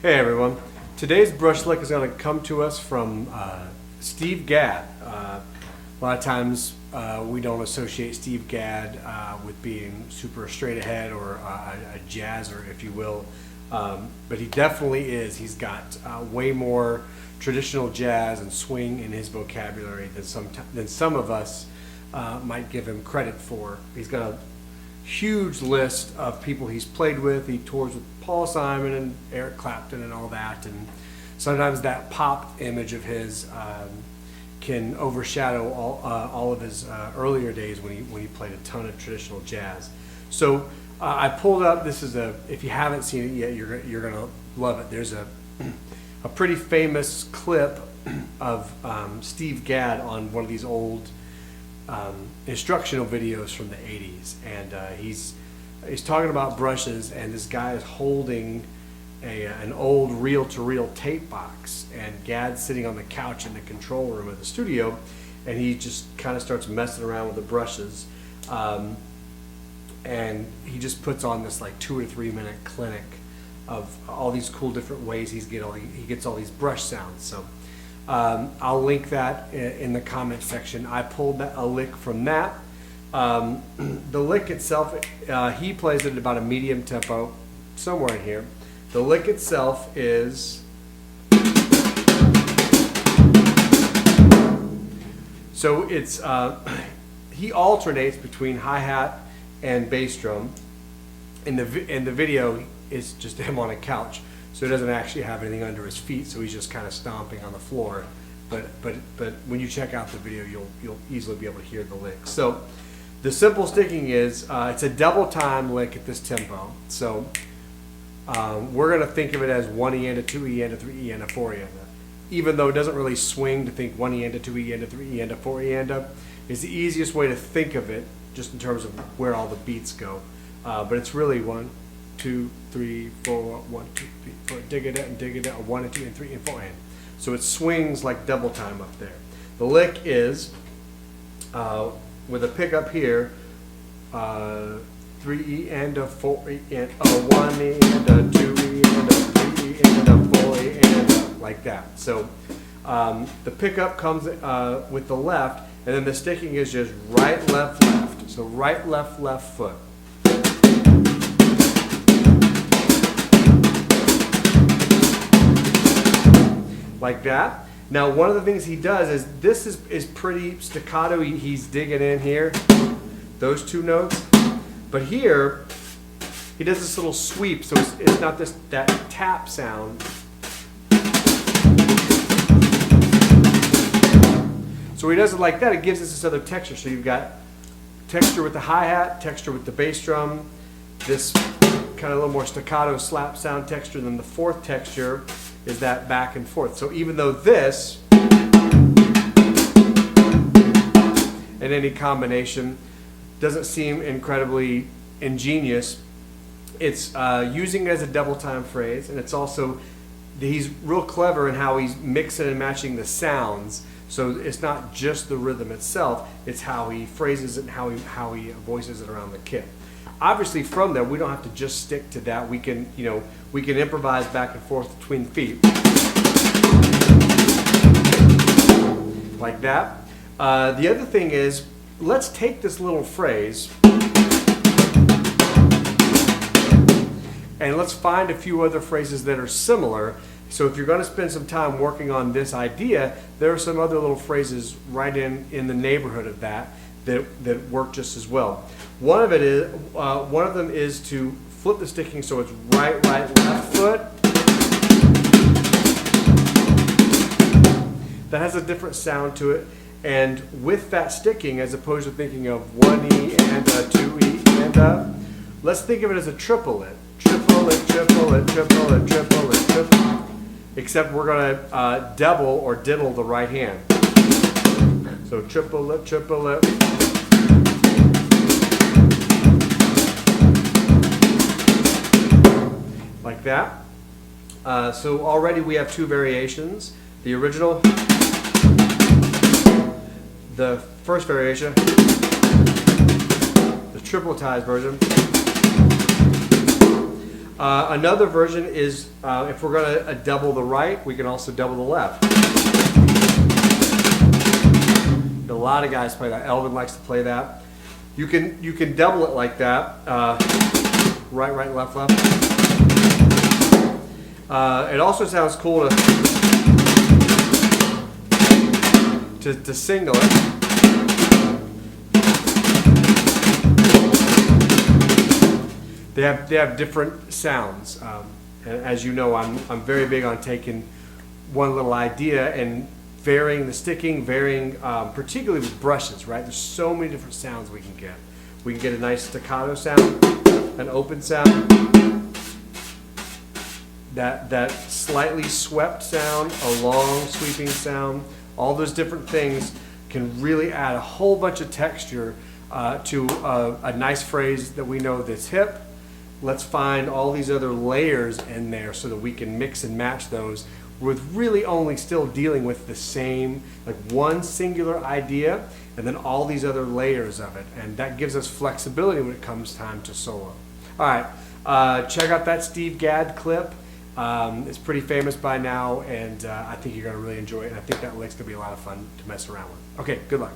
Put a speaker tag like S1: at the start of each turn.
S1: Hey everyone, today's brush lick is going to come to us from Steve Gadd. A lot of times we don't associate Steve Gadd with being super straight ahead or a jazzer, if you will, but he definitely is. He's got way more traditional jazz and swing in his vocabulary than some of us might give him credit for. He's got a huge list of people he's played with. He tours with Paul Simon and Eric Clapton and all that, and sometimes that pop image of his can overshadow all of his earlier days when he played a ton of traditional jazz. So I pulled up, this is if you haven't seen it yet, you're gonna love it. There's a pretty famous clip of Steve Gadd on one of these old instructional videos from the 80s, and he's talking about brushes, and this guy is holding an old reel-to-reel tape box, and Gadd's sitting on the couch in the control room of the studio, and he just kind of starts messing around with the brushes, and he just puts on this like 2 or 3 minute clinic of all these cool different ways he gets all these brush sounds. So I'll link that in the comment section. I pulled a lick from that. The lick itself, he plays it at about a medium tempo, somewhere in here. The lick itself is so it's he alternates between hi-hat and bass drum. In the video, it's just him on a couch, so he doesn't actually have anything under his feet, so he's just kind of stomping on the floor. But when you check out the video, you'll easily be able to hear the lick. So the simple sticking is it's a double time lick at this tempo. So we're going to think of it as 1 E and a 2 E and a 3 E and a 4 E and a. Even though it doesn't really swing to think 1 E and a 2 E and a 3 E and a 4 E and a, is the easiest way to think of it, just in terms of where all the beats go. But it's really 1, 2, 3, 4, 1, 2, 3, 4, dig it out and dig it out, 1 and 2 and 3 and 4 and. So it swings like double time up there. The lick is with a pickup here, 3 E and a 4 E and a 1 E and a 2 E and a 3 E and a 4 E and a, like that. So the pickup comes with the left, and then the sticking is just right, left, left. So right, left, left foot. Like that. Now one of the things he does is, this is pretty staccato. He's digging in here, those two notes. But here, he does this little sweep, so it's not that tap sound. So he does it like that, it gives us this other texture. So you've got texture with the hi-hat, texture with the bass drum, this kind of a little more staccato slap sound texture, then the fourth texture is that back and forth. So even though this, in any combination, doesn't seem incredibly ingenious, it's using it as a double time phrase, and it's also, he's real clever in how he's mixing and matching the sounds. So it's not just the rhythm itself, it's how he phrases it and how he voices it around the kit. Obviously from there, we don't have to just stick to that. We can, we can improvise back and forth between feet. Like that. The other thing is, let's take this little phrase and let's find a few other phrases that are similar. So if you're going to spend some time working on this idea, there are some other little phrases right in the neighborhood of that work just as well. One of them is to flip the sticking so it's right, left foot. That has a different sound to it, and with that sticking, as opposed to thinking of 1 E and a 2 E and a, let's think of it as a triplet. Triplet, triplet, triplet, triplet, triplet. Except we're going to double or diddle the right hand. So triplet, triplet. Like that. So already we have two variations. The original, the first variation, the tripletized version. Another version is if we're going to double the right, we can also double the left. A lot of guys play that. Elvin likes to play that. You can double it like that. Right, left, left. It also sounds cool to single it. They have different sounds, and as you know, I'm very big on taking one little idea and varying the sticking, particularly with brushes. Right, there's so many different sounds we can get. We can get a nice staccato sound, an open sound, that slightly swept sound, a long sweeping sound. All those different things can really add a whole bunch of texture to a nice phrase that we know that's hip. Let's find all these other layers in there so that we can mix and match those with really only still dealing with the same, like one singular idea, and then all these other layers of it. And that gives us flexibility when it comes time to solo. All right, check out that Steve Gadd clip. It's pretty famous by now, and I think you're going to really enjoy it. And I think that lick's going to be a lot of fun to mess around with. Okay, good luck.